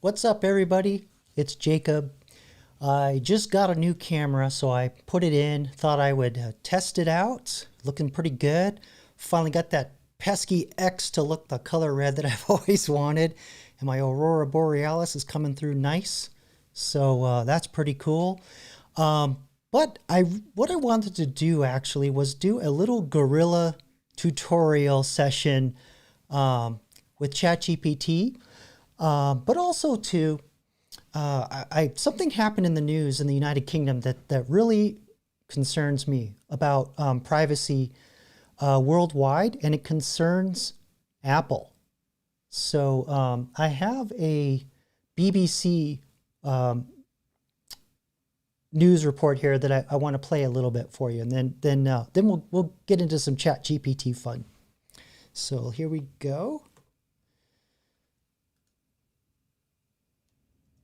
What's up, everybody? It's Jacob. I just got a new camera, so I put it in, thought I would test it out. Looking pretty good. Finally got that pesky X to look the color red that I've always wanted. And my Aurora Borealis is coming through nice. So that's pretty cool. But what I wanted to do actually was do a little Guerilla tutorial session with ChatGPT. But also too, something happened in the news in the United Kingdom that really concerns me about privacy worldwide, and it concerns Apple. So I have a BBC news report here that I want to play a little bit for you, and then we'll get into some ChatGPT fun. So here we go.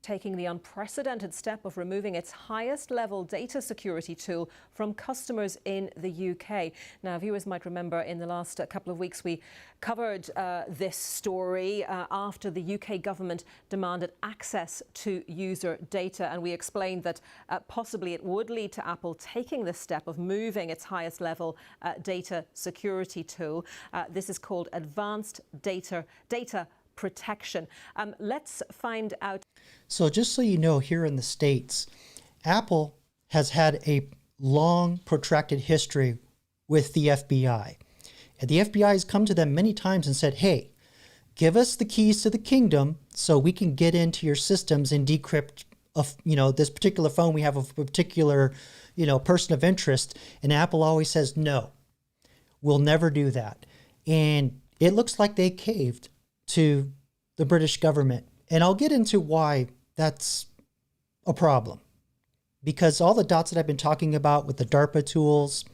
Taking the unprecedented step of removing its highest level data security tool from customers in the UK. Now, viewers might remember in the last couple of weeks we covered this story after the UK government demanded access to user data, and we explained that possibly it would lead to Apple taking the step of moving its highest level data security tool. This is called advanced data protection. Let's find out. So just so you know, here in the States, Apple has had a long, protracted history with the FBI. And the FBI has come to them many times and said, hey, give us the keys to the kingdom so we can get into your systems and decrypt this particular phone we have of a particular person of interest. And Apple always says, no, we'll never do that. And it looks like they caved to the British government. And I'll get into why that's a problem. Because all the dots that I've been talking about with the DARPA tools,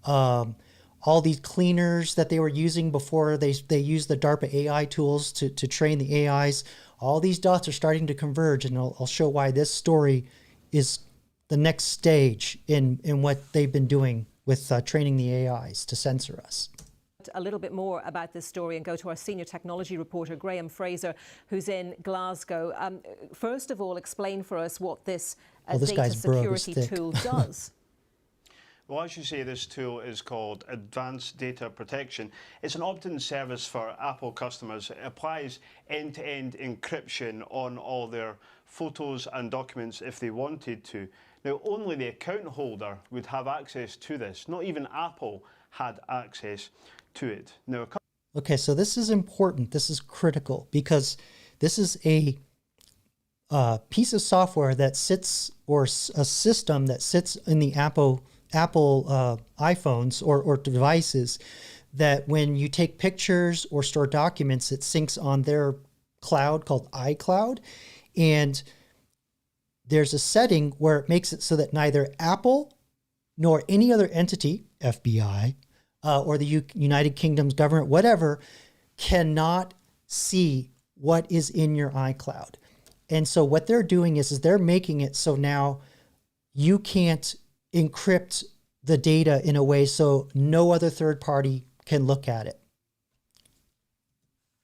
all these cleaners that they were using before they used the DARPA AI tools to train the AIs, all these dots are starting to converge. And I'll show why this story is the next stage in what they've been doing with training the AIs to censor us. A little bit more about this story and go to our senior technology reporter, Graham Fraser, who's in Glasgow. First of all, explain for us what this data security tool does. Well, as you say, this tool is called Advanced Data Protection. It's an opt-in service for Apple customers. It applies end-to-end encryption on all their photos and documents if they wanted to. Now, only the account holder would have access to this. Not even Apple had access to it. Now, okay, so this is important. This is critical because this is a piece of software that sits, or a system that sits in the Apple iPhones or devices, that when you take pictures or store documents, it syncs on their cloud called iCloud. And there's a setting where it makes it so that neither Apple nor any other entity, FBI, or the United Kingdom's government, whatever, cannot see what is in your iCloud. And so what they're doing is they're making it so now you can't encrypt the data in a way so no other third party can look at it.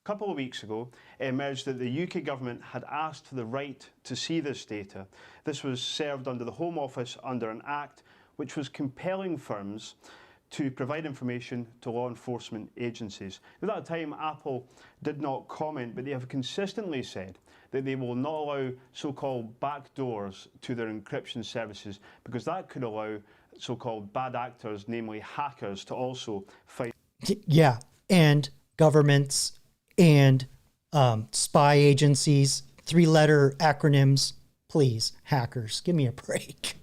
A couple of weeks ago, it emerged that the UK government had asked for the right to see this data. This was served under the Home Office under an act which was compelling firms to provide information to law enforcement agencies. At that time, Apple did not comment, but they have consistently said that they will not allow so-called backdoors to their encryption services, because that could allow so-called bad actors, namely hackers, to also fight. Yeah, and governments and spy agencies, three-letter acronyms. Please, hackers, give me a break.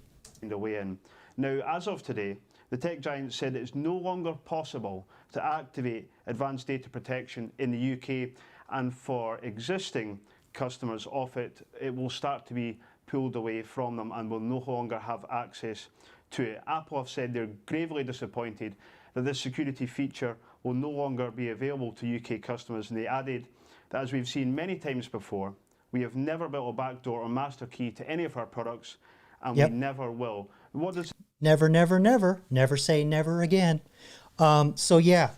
The way in. Now, as of today, the tech giant said it is no longer possible to activate advanced data protection in the UK, and for existing customers of it, it will start to be pulled away from them and will no longer have access to it. Apple have said they're gravely disappointed that this security feature will no longer be available to UK customers, and they added that, as we've seen many times before, we have never built a backdoor or master key to any of our products, and we never will. What does Never, never, never. Never say never again. So yeah,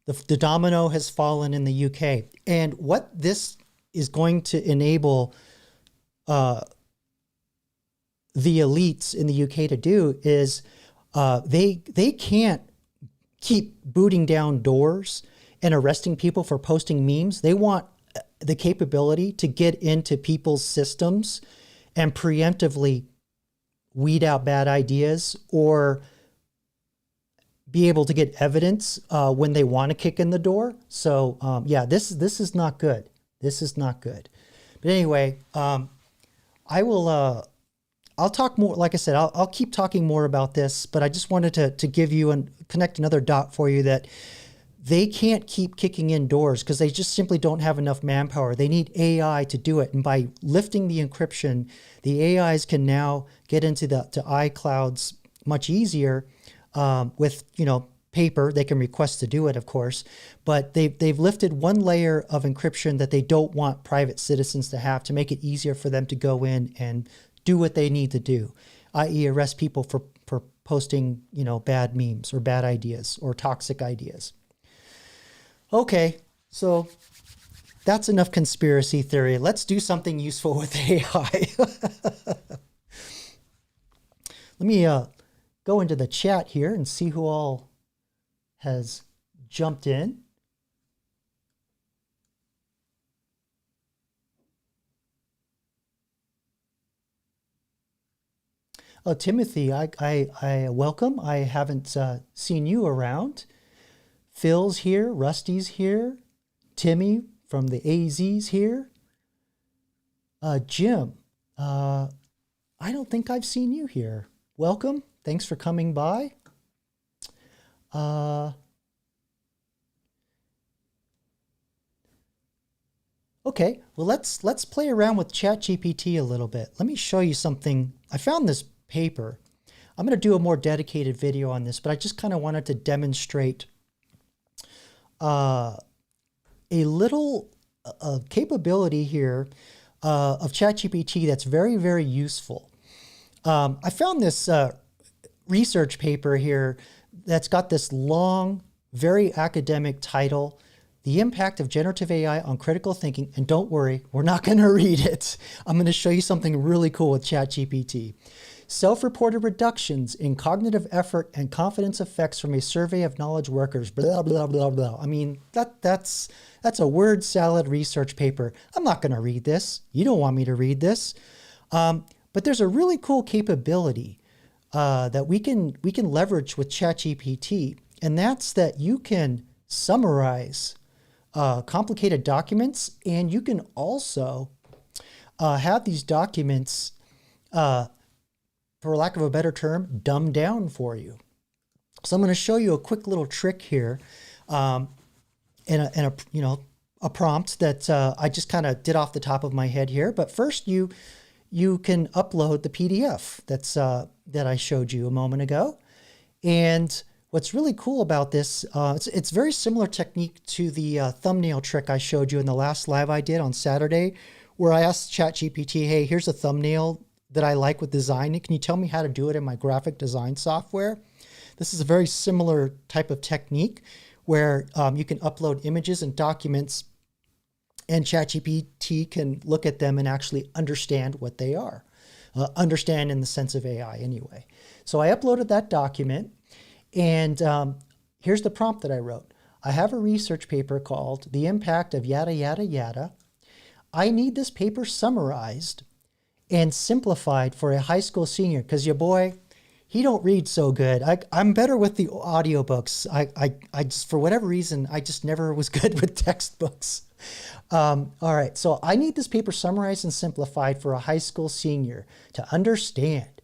the domino has fallen in the UK. And what this is going to enable the elites in the UK to do is they can't keep booting down doors and arresting people for posting memes. They want the capability to get into people's systems and preemptively weed out bad ideas or be able to get evidence when they want to kick in the door. So yeah, this is not good. This is not good. But anyway, I'll talk more. Like I said, I'll keep talking more about this, but I just wanted to give you and connect another dot for you that they can't keep kicking in doors because they just simply don't have enough manpower. They need AI to do it. And by lifting the encryption, the AIs can now get into to iClouds much easier with, paper. They can request to do it, of course, but they've lifted one layer of encryption that they don't want private citizens to have to make it easier for them to go in and do what they need to do, i.e. arrest people for posting, bad memes or bad ideas or toxic ideas. Okay, so that's enough conspiracy theory. Let's do something useful with AI. Let me go into the chat here and see who all has jumped in. Oh, Timothy, I welcome. I haven't seen you around. Phil's here, Rusty's here, Timmy from the AZ's here. Jim, I don't think I've seen you here. Welcome. Thanks for coming by. Okay, well let's play around with ChatGPT a little bit. Let me show you something. I found this paper. I'm going to do a more dedicated video on this, but I just kind of wanted to demonstrate a little capability here of ChatGPT that's very, very useful. I found this research paper here that's got this long, very academic title, The Impact of Generative AI on Critical Thinking. And don't worry, we're not going to read it. I'm going to show you something really cool with ChatGPT. Self-reported reductions in cognitive effort and confidence effects from a survey of knowledge workers, blah, blah, blah, blah. I mean, that's a word salad research paper. I'm not going to read this. You don't want me to read this. But there's a really cool capability that we can leverage with ChatGPT, and that's that you can summarize complicated documents, and you can also have these documents for lack of a better term, dumbed down for you. So I'm going to show you a quick little trick here, and a prompt that I just kind of did off the top of my head here. But first, you can upload the PDF that I showed you a moment ago. And what's really cool about this, it's very similar technique to the thumbnail trick I showed you in the last live I did on Saturday, where I asked ChatGPT, hey, here's a thumbnail that I like with design. Can you tell me how to do it in my graphic design software? This is a very similar type of technique where you can upload images and documents, and ChatGPT can look at them and actually understand what they are. Understand in the sense of AI anyway. So I uploaded that document, and here's the prompt that I wrote. I have a research paper called The Impact of Yada, Yada, Yada. I need this paper summarized and simplified for a high school senior, because your boy, he don't read so good. I'm better with the audiobooks. I just, for whatever reason, I just never was good with textbooks. All right, so I need this paper summarized and simplified for a high school senior to understand.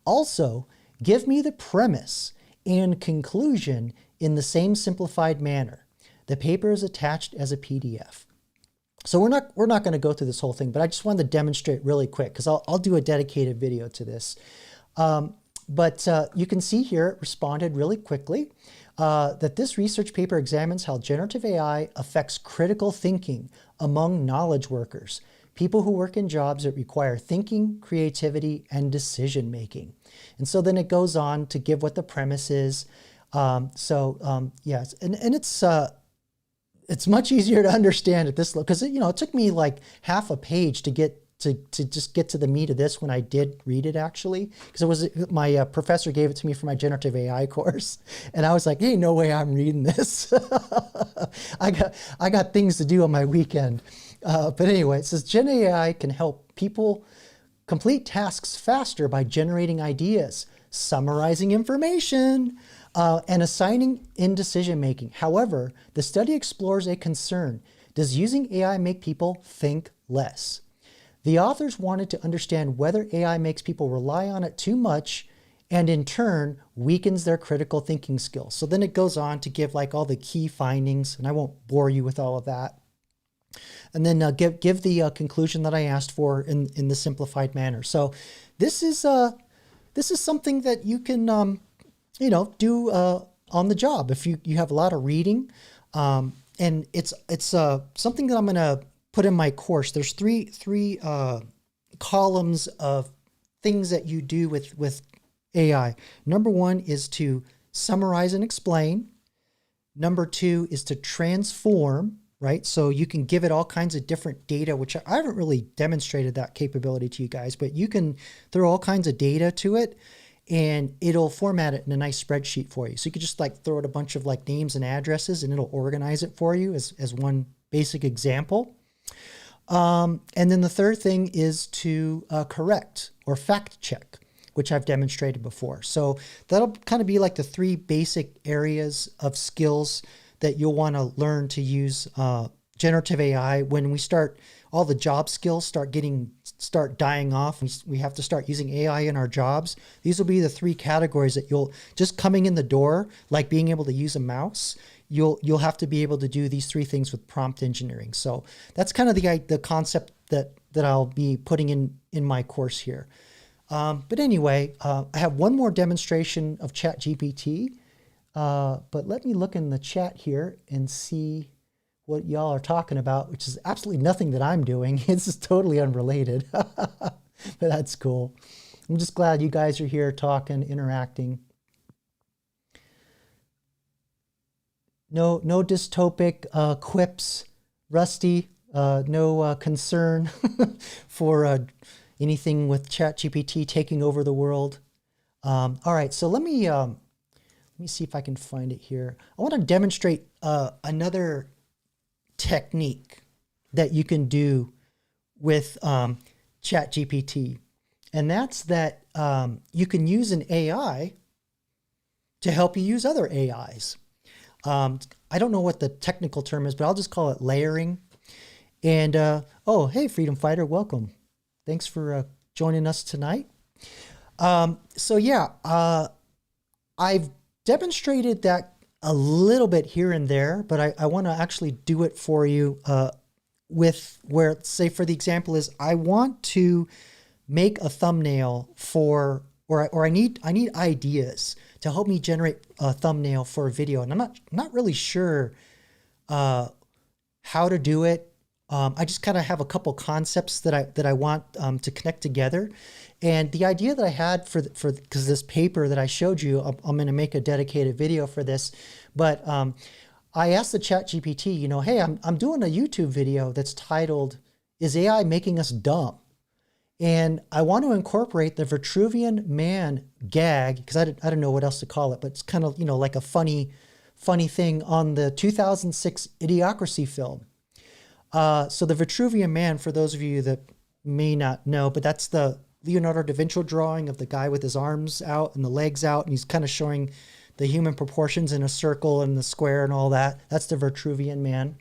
Also, give me the premise and conclusion in the same simplified manner. The paper is attached as a PDF. So we're not going to go through this whole thing, but I just wanted to demonstrate really quick, because I'll do a dedicated video to this. But you can see here it responded really quickly that this research paper examines how generative AI affects critical thinking among knowledge workers, people who work in jobs that require thinking, creativity, and decision making. And so then it goes on to give what the premise is. Yes, and it's much easier to understand at this level, because it took me like half a page to get to just get to the meat of this when I did read it, actually, because it was my professor gave it to me for my generative AI course, and I was like, hey, no way I'm reading this. I got things to do on my weekend. But anyway, it says Gen AI can help people complete tasks faster by generating ideas, summarizing information, and assigning in decision making. However, the study explores a concern. Does using AI make people think less? The authors wanted to understand whether AI makes people rely on it too much and in turn weakens their critical thinking skills. So then it goes on to give like all the key findings, and I won't bore you with all of that. And then give the conclusion that I asked for in the simplified manner. So this is something that you can do on the job if you have a lot of reading, and it's something that I'm going to put in my course. There's three columns of things that you do with AI. Number one is to summarize and explain. Number two is to transform, right? So you can give it all kinds of different data, which I haven't really demonstrated that capability to you guys, but you can throw all kinds of data to it and it'll format it in a nice spreadsheet for you. So you could just like throw it a bunch of like names and addresses and it'll organize it for you as one basic example. And then the third thing is to correct or fact check, which I've demonstrated before. So that'll kind of be like the three basic areas of skills that you'll want to learn to use generative AI. When we start, all the job skills start dying off, we have to start using AI in our jobs. These will be the three categories that you'll, just coming in the door, like being able to use a mouse, you'll have to be able to do these three things with prompt engineering. So that's kind of the concept that I'll be putting in my course here. But anyway, I have one more demonstration of ChatGPT, but let me look in the chat here and see what y'all are talking about, which is absolutely nothing that I'm doing. It's just totally unrelated, but that's cool. I'm just glad you guys are here talking, interacting. No dystopic quips, Rusty. No concern for anything with ChatGPT taking over the world. All right, so let me see if I can find it here. I want to demonstrate another technique that you can do with ChatGPT, and that's that you can use an AI to help you use other AIs. I don't know what the technical term is, but I'll just call it layering. And oh, hey, Freedom Fighter, welcome. Thanks for joining us tonight. So yeah, I've demonstrated that a little bit here and there, but I want to actually do it for you with where, say for the example is, I want to make a thumbnail for, or I need ideas to help me generate a thumbnail for a video. And I'm not really sure how to do it. I just kind of have a couple concepts that I want to connect together. And the idea that I had because this paper that I showed you, I'm going to make a dedicated video for this. But I asked the ChatGPT, hey, I'm doing a YouTube video that's titled, "Is AI Making Us Dumb?" And I want to incorporate the Vitruvian Man gag, because I don't know what else to call it, but it's kind of, like a funny thing on the 2006 Idiocracy film. So the Vitruvian Man, for those of you that may not know, but that's the Leonardo da Vinci drawing of the guy with his arms out and the legs out, and he's kind of showing the human proportions in a circle and the square and all that. That's the Vitruvian Man.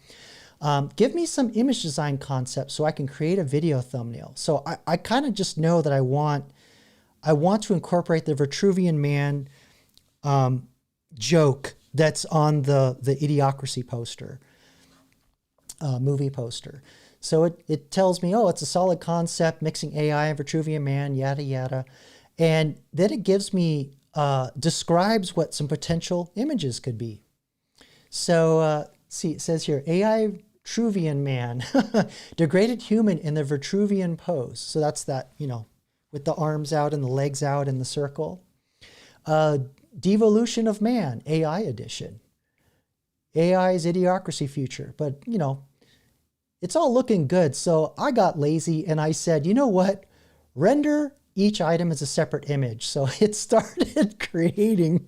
Give me some image design concepts so I can create a video thumbnail. So I kind of just know that I want to incorporate the Vitruvian Man joke that's on the Idiocracy poster, movie poster. So it tells me, oh, it's a solid concept, mixing AI and Vitruvian Man, yada, yada. And then it gives me, describes what some potential images could be. So see, it says here, AI Vitruvian Man, degraded human in the Vitruvian pose. So that's that, with the arms out and the legs out in the circle. Devolution of Man, AI edition. AI's idiocracy future. But, you know, it's all looking good. So I got lazy and I said, you know what? Render each item as a separate image. So it started creating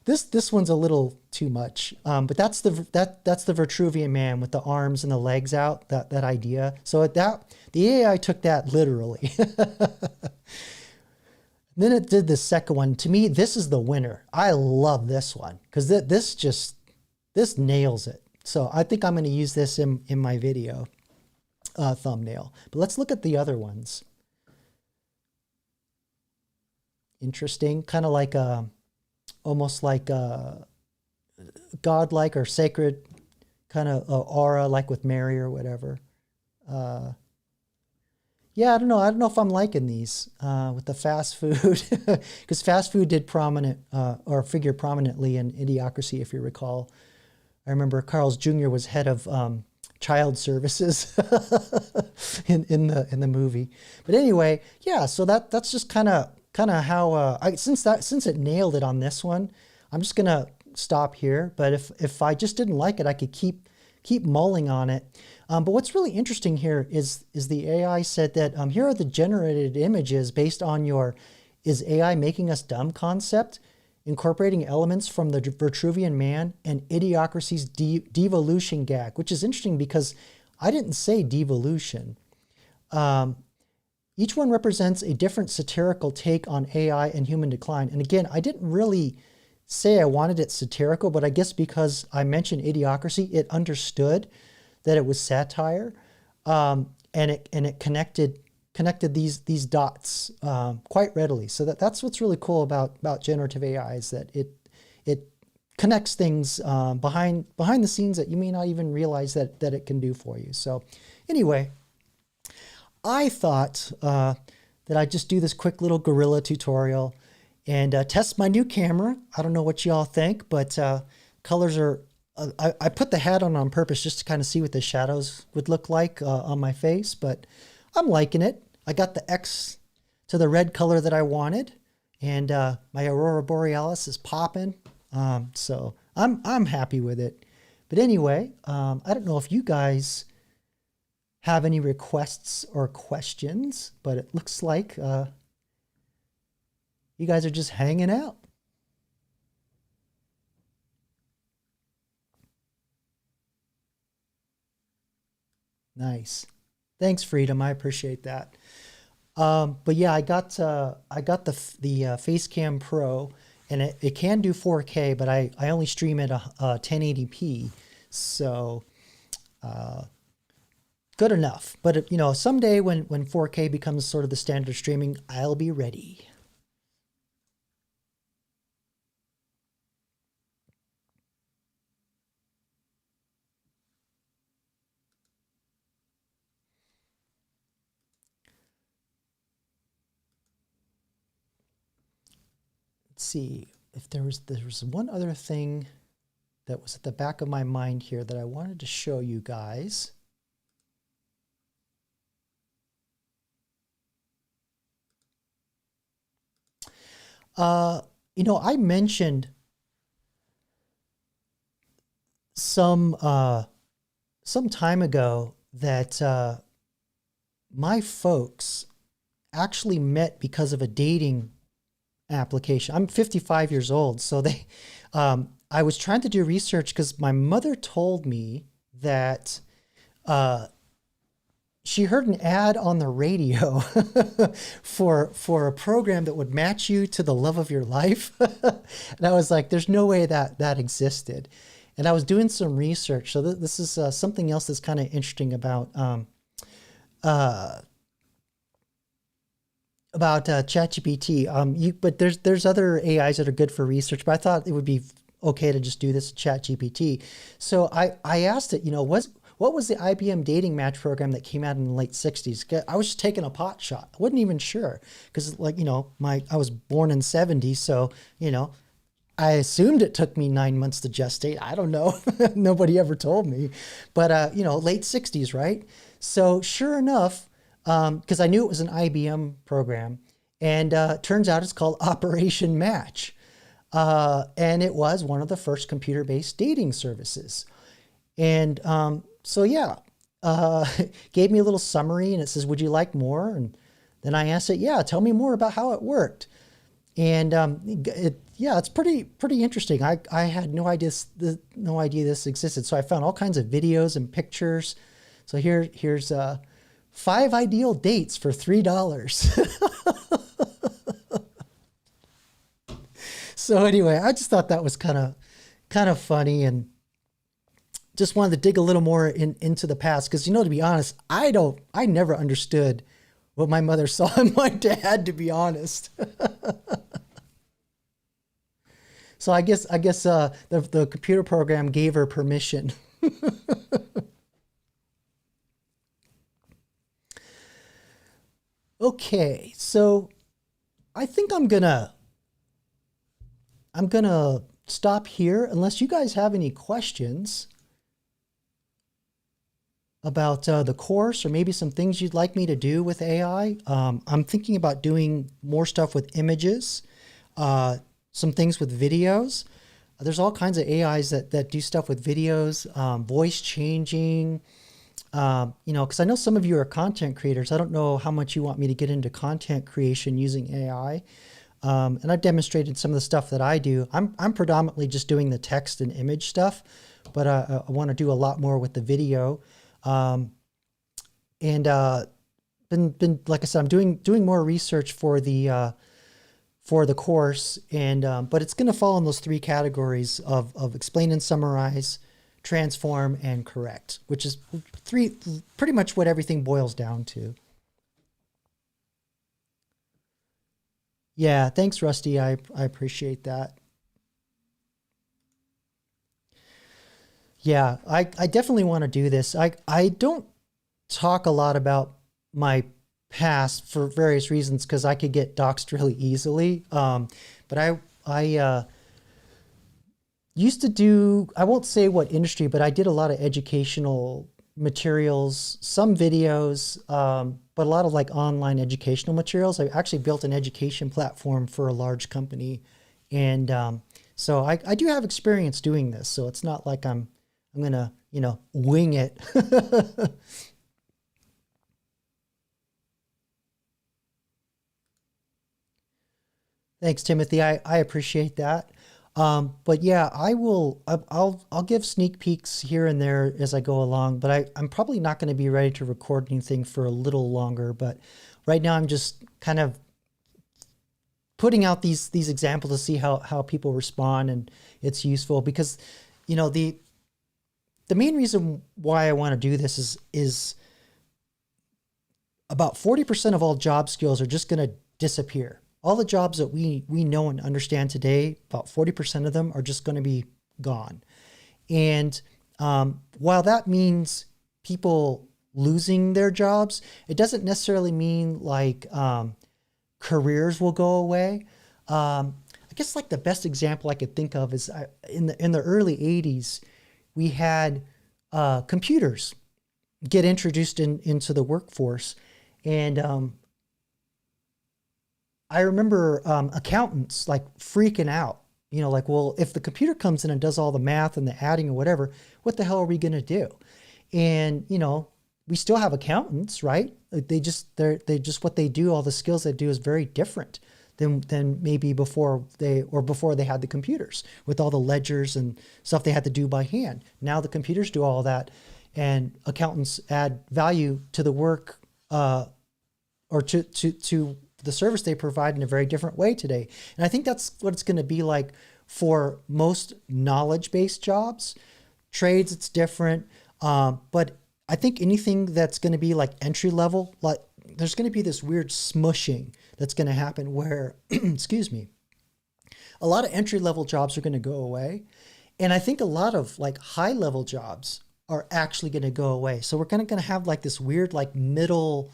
this one's a little too much, but that's the Vitruvian man with the arms and the legs out. That idea. So the AI took that literally. Then it did the second one. To me, this is the winner. I love this one because this nails it. So I think I'm going to use this in my video thumbnail. But let's look at the other ones. Interesting, kind of like almost like a godlike or sacred kind of aura, like with Mary or whatever. Yeah, I don't know if I'm liking these with the fast food, because fast food did figure prominently in Idiocracy, if you recall. I remember Carl's Jr. was head of child services in the movie. But anyway, yeah. So that's just kind of how since it nailed it on this one, I'm just gonna stop here. But if I just didn't like it, I could keep mulling on it. But what's really interesting here is the AI said that here are the generated images based on your "is AI making us dumb" concept, incorporating elements from the Vitruvian man and Idiocracy's devolution gag, which is interesting because I didn't say devolution. Each one represents a different satirical take on AI and human decline. And again, I didn't really say I wanted it satirical, but I guess because I mentioned Idiocracy, it understood that it was satire, and it connected these dots quite readily. So that's what's really cool about generative AI, is that it connects things behind the scenes that you may not even realize that it can do for you. So anyway, I thought that I'd just do this quick little Guerilla tutorial and test my new camera. I don't know what y'all think, but colors are... I put the hat on purpose just to kind of see what the shadows would look like on my face, but I'm liking it. I got the X to the red color that I wanted, and my Aurora Borealis is popping, so I'm happy with it. But anyway, I don't know if you guys have any requests or questions, but it looks like you guys are just hanging out. Nice. Thanks, Freedom. I appreciate that. But yeah, I got the Facecam Pro, and it can do 4K, but I only stream at 1080p, so good enough. But you know, someday when 4K becomes sort of the standard streaming, I'll be ready. See if there was one other thing that was at the back of my mind here that I wanted to show you guys. You know, I mentioned some time ago that my folks actually met because of a dating application. I'm 55 years old, so I was trying to do research because my mother told me that she heard an ad on the radio for a program that would match you to the love of your life. And I was like, there's no way that existed. And I was doing some research. So this is something else that's kind of interesting about ChatGPT. But there's other AIs that are good for research, but I thought it would be okay to just do this ChatGPT. So I asked it, you know, what was the IBM dating match program that came out in the late 60s? I was just taking a pot shot. I wasn't even sure because, like, you know, I was born in 70, so, you know, I assumed it took me 9 months to gestate. I don't know. Nobody ever told me. But, you know, late 60s, right? So sure enough, because I knew it was an IBM program, and turns out it's called Operation Match. And it was one of the first computer-based dating services. And so yeah, gave me a little summary, and it says, would you like more? And then I asked it, yeah, tell me more about how it worked. And yeah, it's pretty interesting. I had no idea this existed. So I found all kinds of videos and pictures. So here's 5 ideal dates for $3. So anyway, I just thought that was kind of funny, and just wanted to dig a little more into the past, because, to be honest, I never understood what my mother saw in my dad, to be honest. So I guess the computer program gave her permission. Okay, so I think I'm gonna stop here, unless you guys have any questions about the course, or maybe some things you'd like me to do with AI. I'm thinking about doing more stuff with images, some things with videos. There's all kinds of AIs that do stuff with videos, voice changing, because I know some of you are content creators. I don't know how much you want me to get into content creation using AI. And I've demonstrated some of the stuff that I do. I'm predominantly just doing the text and image stuff, but I want to do a lot more with the video. Been like I said, I'm doing more research for the course, and but it's going to fall in those 3 categories of explain and summarize, transform, and correct, which is pretty much what everything boils down to. Yeah, thanks, Rusty. I appreciate that. Yeah, I definitely want to do this. I don't talk a lot about my past for various reasons, because I could get doxxed really easily. But I used to do, I won't say what industry, but I did a lot of educational materials, some videos, but a lot of like online educational materials. I actually built an education platform for a large company. And so I do have experience doing this. So it's not like I'm going to, wing it. Thanks, Timothy. I appreciate that. But yeah, I'll give sneak peeks here and there as I go along, but I'm probably not going to be ready to record anything for a little longer. But right now I'm just kind of putting out these examples to see how people respond, and it's useful because, the main reason why I want to do this is about 40% of all job skills are just going to disappear. All the jobs that we know and understand today, about 40% of them are just going to be gone. And while that means people losing their jobs, it doesn't necessarily mean like careers will go away. I guess like the best example I could think of is in the early 80s, we had computers get introduced into the workforce. And I remember accountants like freaking out, like, well, if the computer comes in and does all the math and the adding or whatever, what the hell are we going to do? And, we still have accountants, right? They just what they do, all the skills they do is very different than maybe before they had the computers with all the ledgers and stuff they had to do by hand. Now the computers do all that, and accountants add value to the work or to the service they provide in a very different way today. And I think that's what it's going to be like for most knowledge-based jobs. Trades, it's different. But I think anything that's going to be like entry level, like there's going to be this weird smushing that's going to happen where, excuse me, a lot of entry level jobs are going to go away. And I think a lot of like high level jobs are actually going to go away. So we're going to have like this weird, like middle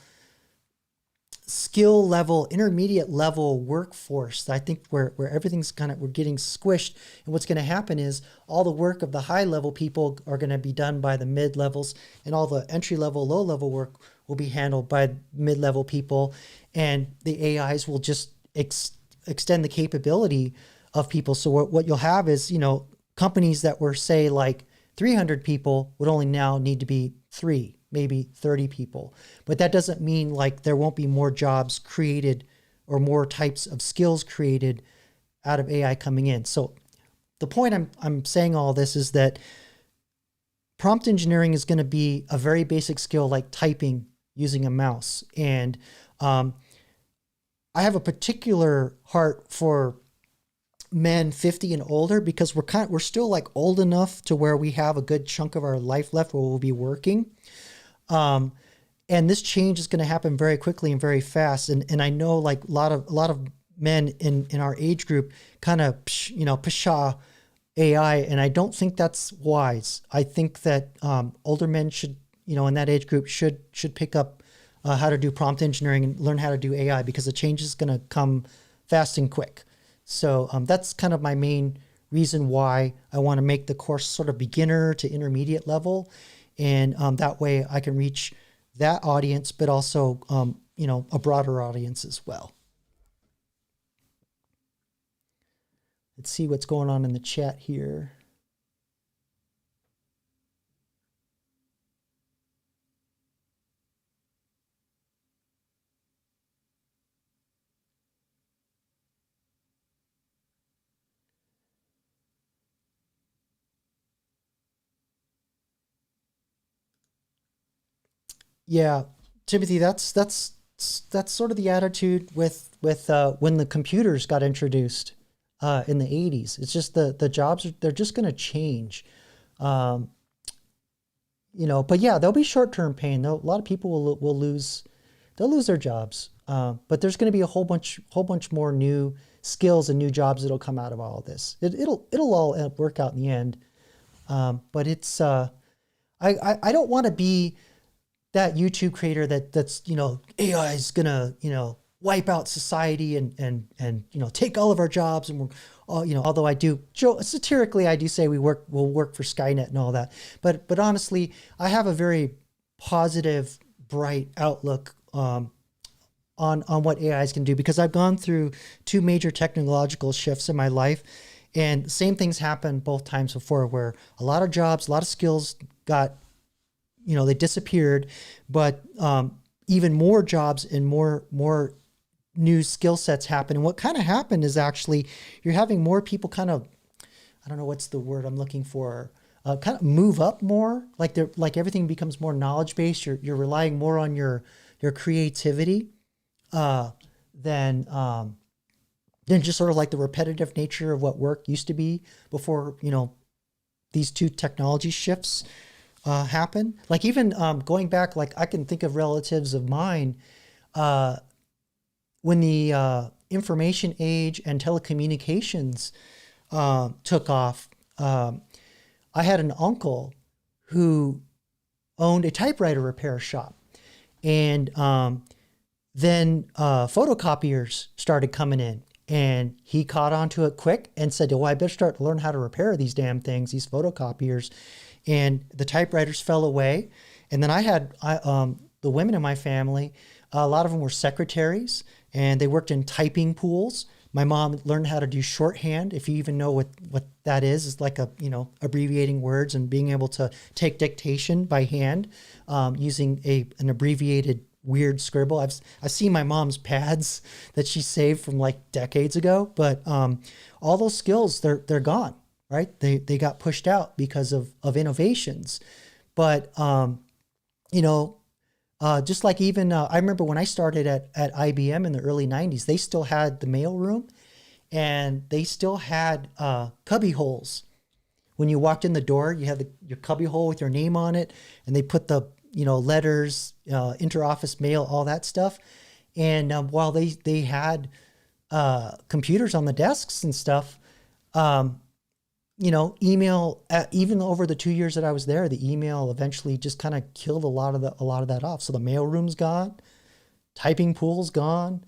skill level, intermediate level workforce. I think where everything's we're getting squished. And what's going to happen is all the work of the high level people are going to be done by the mid levels, and all the entry level, low level work will be handled by mid level people. And the AIs will just extend the capability of people. So what you'll have is, companies that were, say, like 300 people would only now need to be 3, maybe 30 people. But that doesn't mean like there won't be more jobs created or more types of skills created out of AI coming in. So the point I'm saying all this is that prompt engineering is going to be a very basic skill like typing using a mouse. And I have a particular heart for men 50 and older because we're still like old enough to where we have a good chunk of our life left where we'll be working. And this change is going to happen very quickly and very fast. And I know like a lot of men in our age group kind of, pshaw AI. And I don't think that's wise. I think that older men should, in that age group should pick up how to do prompt engineering and learn how to do AI because the change is going to come fast and quick. So that's kind of my main reason why I want to make the course sort of beginner to intermediate level. And that way I can reach that audience, but also, a broader audience as well. Let's see what's going on in the chat here. Yeah, Timothy, that's sort of the attitude with when the computers got introduced in the 80s. It's just the jobs they're just going to change, but yeah, there'll be short-term pain. A lot of people will lose their jobs, but there's going to be a whole bunch more new skills and new jobs that'll come out of all of this. It'll all work out in the end, but it's I don't want to be that YouTube creator that's AI is gonna wipe out society and take all of our jobs, and we're all, although I do satirically I do say we'll work for Skynet and all that, but honestly I have a very positive, bright outlook on what AIs can do because I've gone through 2 major technological shifts in my life, and the same things happened both times before where a lot of jobs, a lot of skills got they disappeared, but even more jobs and more new skill sets happen. And what kind of happened is actually you're having more people kind of, I don't know what's the word I'm looking for, kind of move up more. Like everything becomes more knowledge based. You're relying more on your creativity than just sort of like the repetitive nature of what work used to be before these 2 technology shifts happen. Like even going back, like I can think of relatives of mine when the information age and telecommunications took off. I had an uncle who owned a typewriter repair shop, and then photocopiers started coming in, and he caught on to it quick and said, "Oh, I better start to learn how to repair these damn things, these photocopiers." And the typewriters fell away. And then I had the women in my family, a lot of them were secretaries, and they worked in typing pools. My mom learned how to do shorthand. If you even know what that is, it's like abbreviating words and being able to take dictation by hand using an abbreviated weird scribble. I've seen my mom's pads that she saved from like decades ago, but all those skills, they're gone. Right? They got pushed out because of innovations. But, just like even, I remember when I started at IBM in the early 90s, they still had the mail room and they still had cubby holes. When you walked in the door, you had your cubby hole with your name on it, and they put the, letters, interoffice mail, all that stuff. And while they had computers on the desks and stuff, email, even over the 2 years that I was there, the email eventually just kind of killed a lot of that off. So the mailroom's gone, typing pool's gone,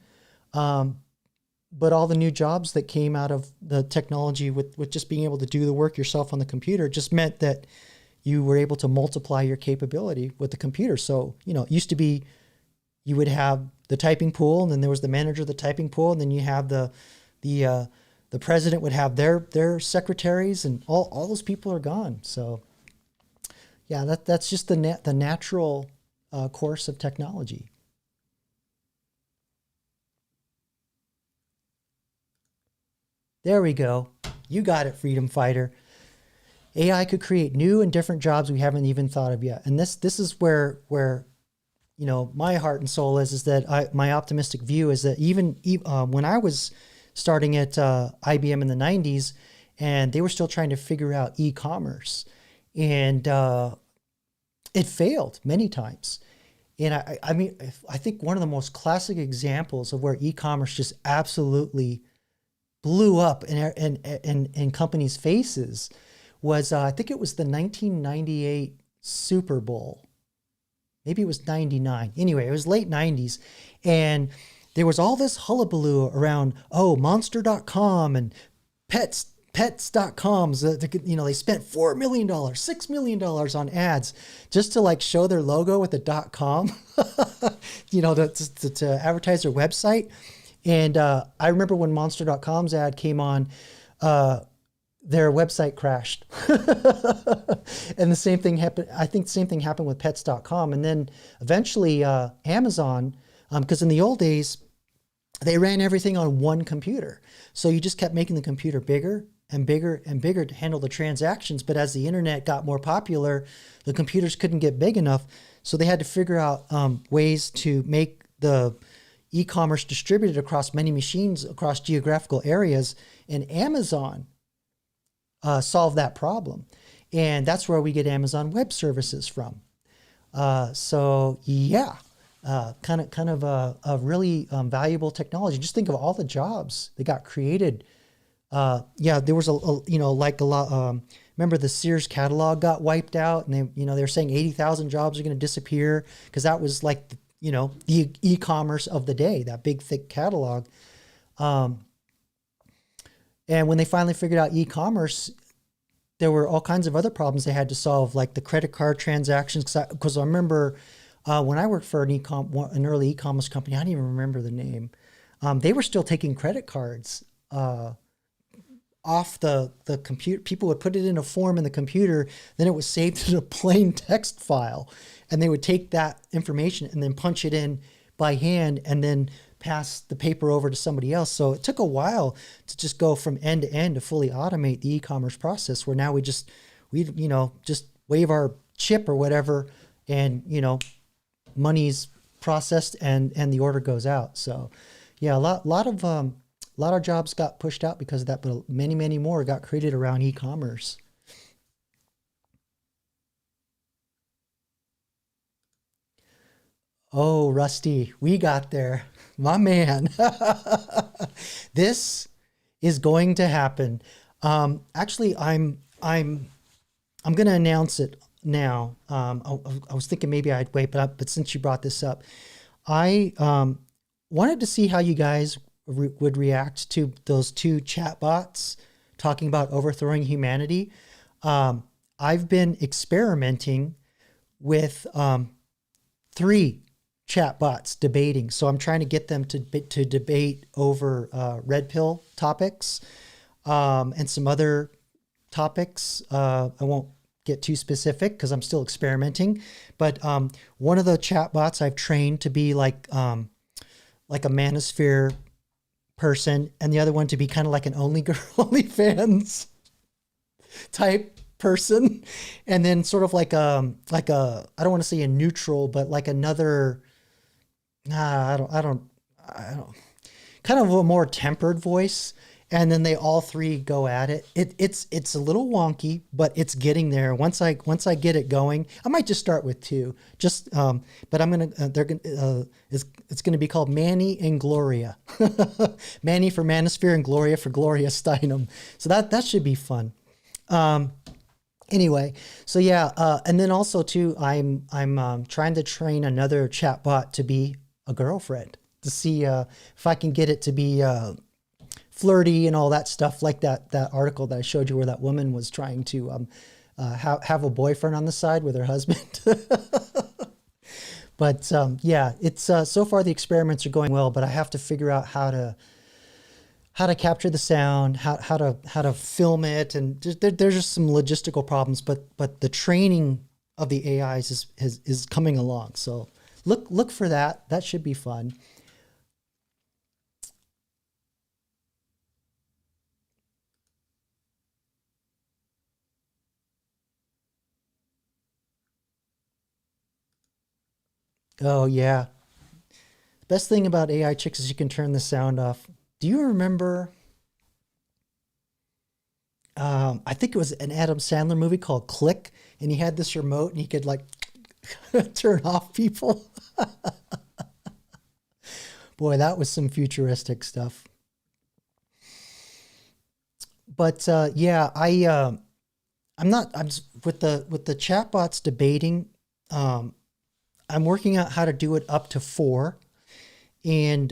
but all the new jobs that came out of the technology with just being able to do the work yourself on the computer just meant that you were able to multiply your capability with the computer. So it used to be you would have the typing pool, and then there was the manager of the typing pool, and then you have the the president would have their secretaries, and all those people are gone. So yeah, that's just the natural course of technology. There we go. You got it, freedom fighter. AI could create new and different jobs we haven't even thought of yet. And this is where you know, my heart and soul is that my optimistic view is that even when I was starting at IBM in the 90s, and they were still trying to figure out e-commerce, and it failed many times. And I mean, I think one of the most classic examples of where e-commerce just absolutely blew up in companies' faces was, I think it was the 1998 Super Bowl. Maybe it was 99. Anyway, it was late 90s. And there was all this hullabaloo around, monster.com and pets.com. You know, they spent $4 million, $6 million on ads just to like show their logo with the .com, you know, to advertise their website. And I remember when monster.com's ad came on, their website crashed. And the same thing happened. I think the same thing happened with pets.com. And then eventually Amazon, because in the old days, they ran everything on one computer. So you just kept making the computer bigger and bigger and bigger to handle the transactions. But as the internet got more popular, the computers couldn't get big enough. So they had to figure out ways to make the e-commerce distributed across many machines across geographical areas. And Amazon solve that problem. And that's where we get Amazon Web Services from. So yeah, kind of a really valuable technology. Just think of all the jobs that got created. Yeah, there was like a lot. Remember the Sears catalog got wiped out, and they were saying 80,000 jobs are going to disappear because that was like the e-commerce of the day, that big thick catalog. And when they finally figured out e-commerce, there were all kinds of other problems they had to solve, like the credit card transactions. Because I remember when I worked for an early e-commerce company, I don't even remember the name. They were still taking credit cards off the computer. People would put it in a form in the computer, then it was saved in a plain text file, and they would take that information and then punch it in by hand and then pass the paper over to somebody else. So it took a while to just go from end to end to fully automate the e-commerce process, where now we just wave our chip or whatever, and money's processed and the order goes out. So yeah, a lot of jobs got pushed out because of that, but many more got created around e-commerce. Oh, Rusty, we got there. My man. This is going to happen. Actually, I'm going to announce it now. I was thinking maybe I'd wait, but since you brought this up, I wanted to see how you guys would react to those two chatbots talking about overthrowing humanity. I've been experimenting with 3 chatbots debating. So I'm trying to get them to debate over red pill topics and some other topics. I won't get too specific because I'm still experimenting. But one of the chatbots I've trained to be like a manosphere person, and the other one to be kind of like an OnlyFans type person, and then sort of like a I don't want to say a neutral, but like another. I don't, kind of a more tempered voice. And then they all 3 go at it. It's a little wonky, but it's getting there. Once I get it going, I might just start with 2. But I'm gonna it's gonna be called Manny and Gloria. Manny for Manosphere and Gloria for Gloria Steinem. So that should be fun. Anyway, so yeah, and then also too, I'm trying to train another chatbot to be a girlfriend, to see if I can get it to be flirty and all that stuff, like that article that I showed you where that woman was trying to have a boyfriend on the side with her husband. But yeah, it's so far the experiments are going well, but I have to figure out how how to capture the sound, how to film it, and there's just some logistical problems. But the training of the AIs is coming along. So look for that. That should be fun. Oh yeah. Best thing about AI chicks is you can turn the sound off. Do you remember? I think it was an Adam Sandler movie called Click, and he had this remote and he could like turn off people. Boy, that was some futuristic stuff. But yeah, I'm with the chatbots debating. I'm working out how to do it up to 4, and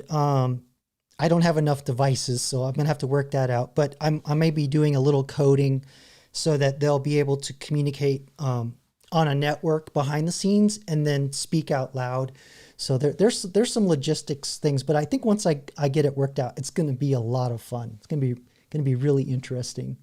I don't have enough devices, so I'm gonna have to work that out. But I may be doing a little coding so that they'll be able to communicate on a network behind the scenes and then speak out loud. So there's some logistics things, but I think once I get it worked out, it's gonna be a lot of fun. It's gonna be really interesting.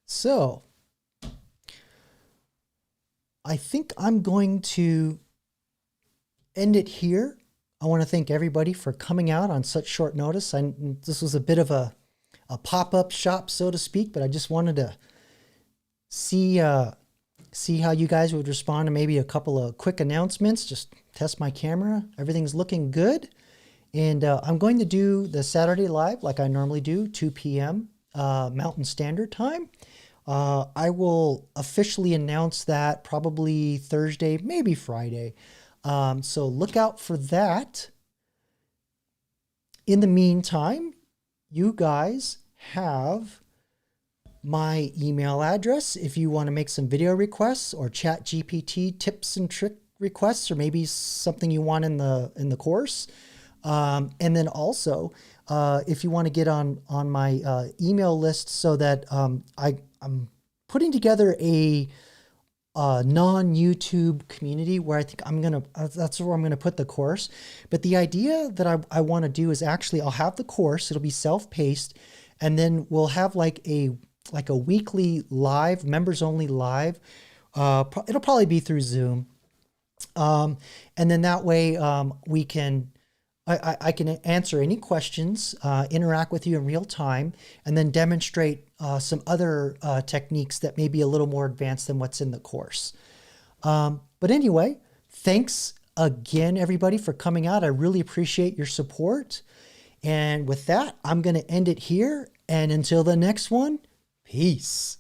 So I think I'm going to end it here. I want to thank everybody for coming out on such short notice. This was a bit of a pop-up shop, so to speak, but I just wanted to see how you guys would respond to maybe a couple of quick announcements. Just test my camera. Everything's looking good. And I'm going to do the Saturday Live like I normally do, 2 p.m. Mountain Standard Time. I will officially announce that probably Thursday, maybe Friday. So look out for that. In the meantime, you guys have my email address if you want to make some video requests or ChatGPT tips and trick requests, or maybe something you want in the course. And then also, if you want to get on my email list, so that I'm putting together a non-YouTube community where I think that's where I'm gonna put the course. But the idea that I want to do is actually I'll have the course. It'll be self-paced, and then we'll have like a weekly live, members only live. It'll probably be through Zoom, and then that way we can. I can answer any questions, interact with you in real time, and then demonstrate some other techniques that may be a little more advanced than what's in the course. But anyway, thanks again, everybody, for coming out. I really appreciate your support. And with that, I'm going to end it here. And until the next one, peace.